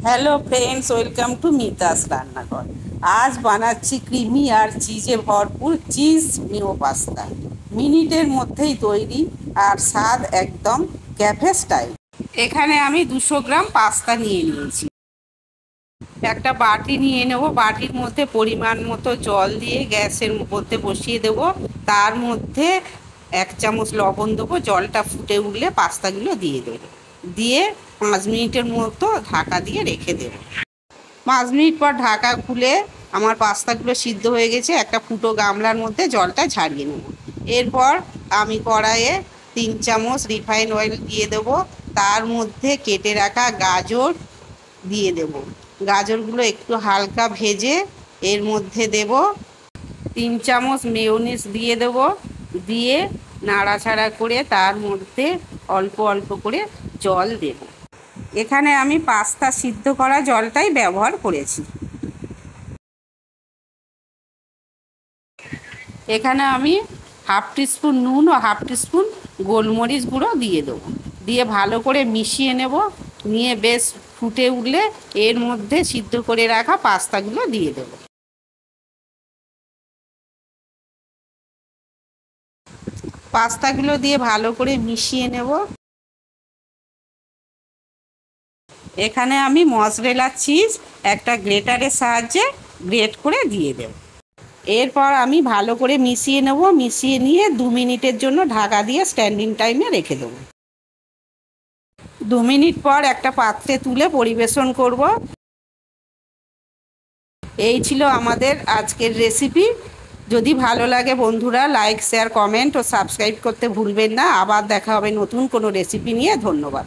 Hello friends, welcome to Mita's রান্নাঘর। আজ বানাচ্ছি ক্রিমি আর চিজে ভরপুর চিজ মিও পাস্তা। মিনিটের মধ্যেই তৈরি আর স্বাদ একদম ক্যাফে স্টাইল। এখানে আমি 200 গ্রাম পাস্তা নিয়ে নিয়েছি। একটা বাটি নিয়ে নেব, বাটির মধ্যে পরিমাণ মতো জল দিয়ে গ্যাসের মধ্যে বসিয়ে দেব। তার মধ্যে 1 চামচ লবণ দেবো। জলটা ফুটে উঠলে পাস্তাগুলো দিয়ে দেবো, দিয়ে 5 মিনিটের মতো ঢাকা দিয়ে রেখে দেবো। 5 মিনিট পর ঢাকা খুলে আমার পাস্তাগুলো সিদ্ধ হয়ে গেছে। একটা ফুটো গামলার মধ্যে জলটা ঝারিয়ে নেব। এরপর আমি কড়াইয়ে 3 চামচ রিফাইন অয়েল দিয়ে দেবো। তার মধ্যে কেটে রাখা গাজর দিয়ে দেব। গাজরগুলো একটু হালকা ভেজে এর মধ্যে দেব 3 চামচ মেয়োনিজ দিয়ে দেব। দিয়ে নাড়াচাড়া করে তার মধ্যে অল্প অল্প করে জল দেব। এখানে আমি পাস্তা সিদ্ধ করা জলটাই ব্যবহার করেছি। এখানে আমি হাফ টিস্পুন নুন ও হাফ টিস্পুন গোলমরিচ গুঁড়ো দিয়ে দেবো। দিয়ে ভালো করে মিশিয়ে নেব। নিয়ে বেশ ফুটে উঠলে এর মধ্যে সিদ্ধ করে রাখা পাস্তাগুলো দিয়ে দেব। পাস্তাগুলো দিয়ে ভালো করে মিশিয়ে নেব। এখানে আমি মজরেলা চিজ একটা গ্রেটারের সাহায্যে গ্রেট করে দিয়ে দেব। এরপর আমি ভালো করে মিশিয়ে নেব। মিশিয়ে নিয়ে 2 মিনিটের জন্য ঢাকা দিয়ে স্ট্যান্ডিং টাইমে রেখে দেবো। 2 মিনিট পর একটা পাত্রে তুলে পরিবেশন করব। এই ছিল আমাদের আজকের রেসিপি। যদি ভালো লাগে বন্ধুরা লাইক, শেয়ার, কমেন্ট ও সাবস্ক্রাইব করতে ভুলবেন না। আবার দেখা হবে নতুন কোনো রেসিপি নিয়ে। ধন্যবাদ।